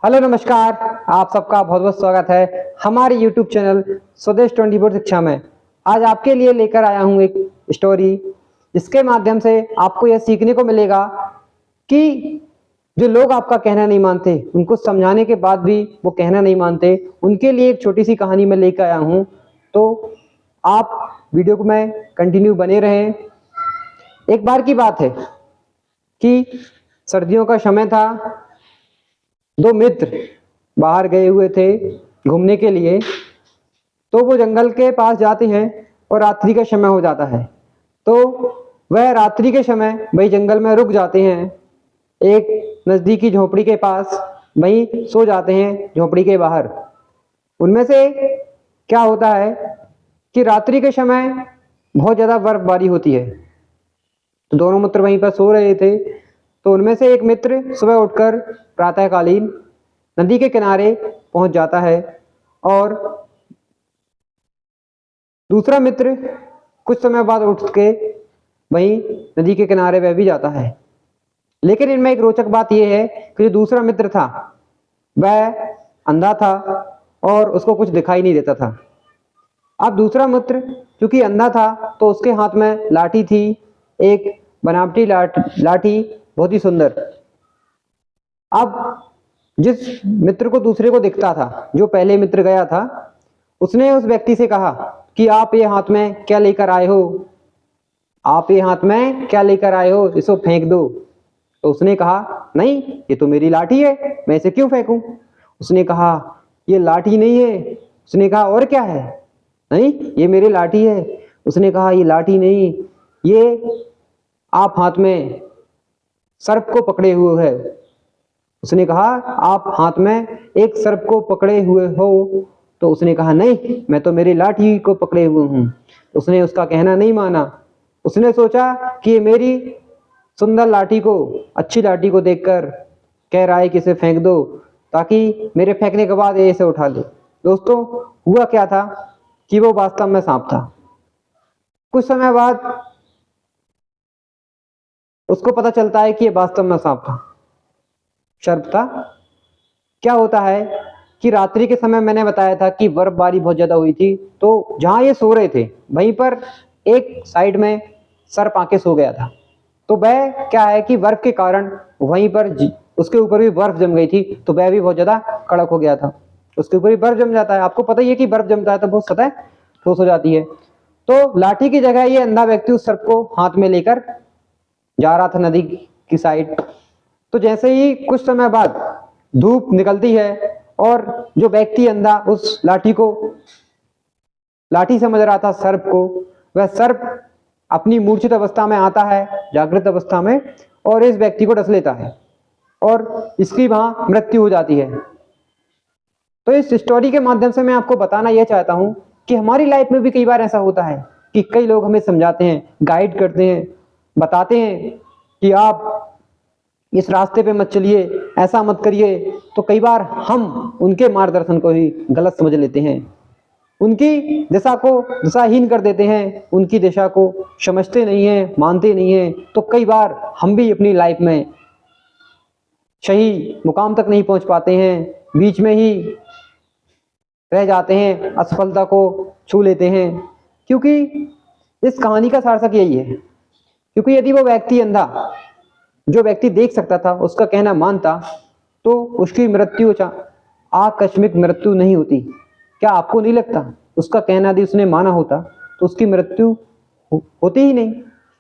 Hello नमस्कार। आप सबका बहुत बहुत स्वागत है हमारे YouTube चैनल स्वदेश 24 शिक्षा में। आज आपके लिए लेकर आया हूँ एक स्टोरी, जिसके माध्यम से आपको यह सीखने को मिलेगा कि जो लोग आपका कहना नहीं मानते, उनको समझाने के बाद भी वो कहना नहीं मानते, उनके लिए एक छोटी सी कहानी मैं लेकर आया हूँ। तो आप वीडियो को में कंटिन्यू बने रहें। एक बार की बात है कि सर्दियों का समय था। दो मित्र बाहर गए हुए थे घूमने के लिए। तो वो जंगल के पास जाते हैं और रात्रि का समय हो जाता है। तो वह रात्रि के समय वही जंगल में रुक जाते हैं, एक नजदीकी झोपड़ी के पास वहीं सो जाते हैं, झोपड़ी के बाहर। उनमें से क्या होता है कि रात्रि के समय बहुत ज्यादा बर्फबारी होती है। तो दोनों मित्र वहीं पर सो रहे थे। तो उनमें से एक मित्र सुबह उठकर प्रातःकालीन नदी के किनारे पहुंच जाता है और दूसरा मित्र कुछ समय बाद उठ के वहीं नदी के किनारे वह भी जाता है। लेकिन इनमें एक रोचक बात यह है कि जो दूसरा मित्र था वह अंधा था और उसको कुछ दिखाई नहीं देता था। अब दूसरा मित्र क्योंकि अंधा था तो उसके हाथ में लाठी थी, एक बनावटी लाठी, बहुत ही सुंदर। अब जिस मित्र को दूसरे को दिखता था, जो पहले मित्र गया था, उसने उस व्यक्ति से कहा कि आप ये हाथ में क्या लेकर आए हो, आप ये हाथ में क्या लेकर आए हो, इसको फेंक दो। तो उसने कहा नहीं, ये तो मेरी लाठी है, मैं इसे क्यों फेंकूं। उसने कहा ये लाठी नहीं है। उसने कहा और क्या है। नहीं, ये मेरी लाठी है। उसने कहा ये लाठी नहीं, ये आप हाथ में सर्प को पकड़े हुए है। उसने कहा आप हाथ में एक सर्प को पकड़े हुए हो। तो उसने कहा नहीं, मैं तो मेरी लाठी को पकड़े हुए हूं। उसने उसका कहना नहीं माना। उसने सोचा कि ये मेरी सुंदर लाठी को, अच्छी लाठी को देखकर कह रहा है कि इसे फेंक दो, ताकि मेरे फेंकने के बाद ये इसे उठा ले। दोस्तों, हुआ क्या था कि वो वास्तव में सांप था। कुछ समय बाद उसको पता चलता है कि ये वास्तव में सांप था, सर्प था। क्या होता है कि रात्रि के समय मैंने बताया था कि बर्फबारी बहुत ज्यादा हुई थी। तो जहां ये सो रहे थे वहीं पर एक साइड में सर्प आके सो गया था। तो वह क्या है कि बर्फ के कारण वहीं पर उसके ऊपर भी बर्फ जम गई थी, तो वह भी बहुत ज्यादा कड़क हो गया था। उसके ऊपर भी बर्फ जम जाता है, आपको पता ही है कि बर्फ जमता है तो बहुत सतह ठोस हो जाती है। तो लाठी की जगह ये अंधा व्यक्ति उस सर्प को हाथ में लेकर जा रहा था नदी की साइड। तो जैसे ही कुछ समय बाद धूप निकलती है और जो व्यक्ति अंधा उस लाठी को लाठी समझ रहा था सर्प को, वह सर्प अपनी मूर्छित अवस्था में आता है, जागृत अवस्था में, और इस व्यक्ति को डस लेता है और इसकी वहां मृत्यु हो जाती है। तो इस स्टोरी के माध्यम से मैं आपको बताना यह चाहता हूं कि हमारी लाइफ में भी कई बार ऐसा होता है कि कई लोग हमें समझाते हैं, गाइड करते हैं, बताते हैं कि आप इस रास्ते पे मत चलिए, ऐसा मत करिए। तो कई बार हम उनके मार्गदर्शन को ही गलत समझ लेते हैं, उनकी दिशा को दिशाहीन कर देते हैं, उनकी दिशा को समझते नहीं हैं, मानते नहीं हैं। तो कई बार हम भी अपनी लाइफ में सही मुकाम तक नहीं पहुंच पाते हैं, बीच में ही रह जाते हैं, असफलता को छू लेते हैं। क्योंकि इस कहानी का सार्थक यही है, क्योंकि यदि वो व्यक्ति अंधा, जो व्यक्ति देख सकता था, उसका कहना मानता, तो उसकी मृत्यु आकस्मिक मृत्यु नहीं होती। क्या आपको नहीं लगता उसका कहना यदि उसने माना होता तो उसकी मृत्यु होती ही नहीं।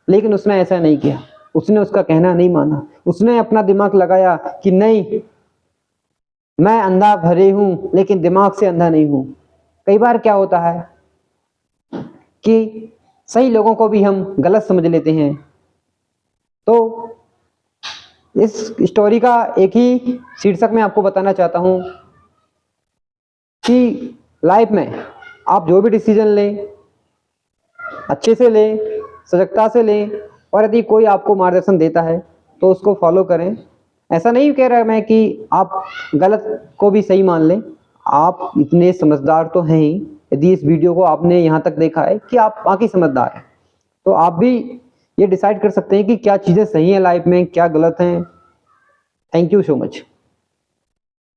लेकिन उसने ऐसा नहीं किया, उसने उसका कहना नहीं माना। उसने अपना दिमाग लगाया कि नहीं, मैं अंधा भले हूं लेकिन दिमाग से अंधा नहीं हूं। कई बार क्या होता है कि सही लोगों को भी हम गलत समझ लेते हैं। तो इस स्टोरी का एक ही शीर्षक मैं आपको बताना चाहता हूं कि लाइफ में आप जो भी डिसीजन लें, अच्छे से लें, सजगता से लें, और यदि कोई आपको मार्गदर्शन देता है तो उसको फॉलो करें। ऐसा नहीं कह रहा मैं कि आप गलत को भी सही मान लें, आप इतने समझदार तो हैं ही। यदि इस वीडियो को आपने यहाँ तक देखा है कि आप बाकी समझदार हैं, तो आप भी ये डिसाइड कर सकते हैं कि क्या चीज़ें सही हैं लाइफ में, क्या गलत हैं। Thank you so much.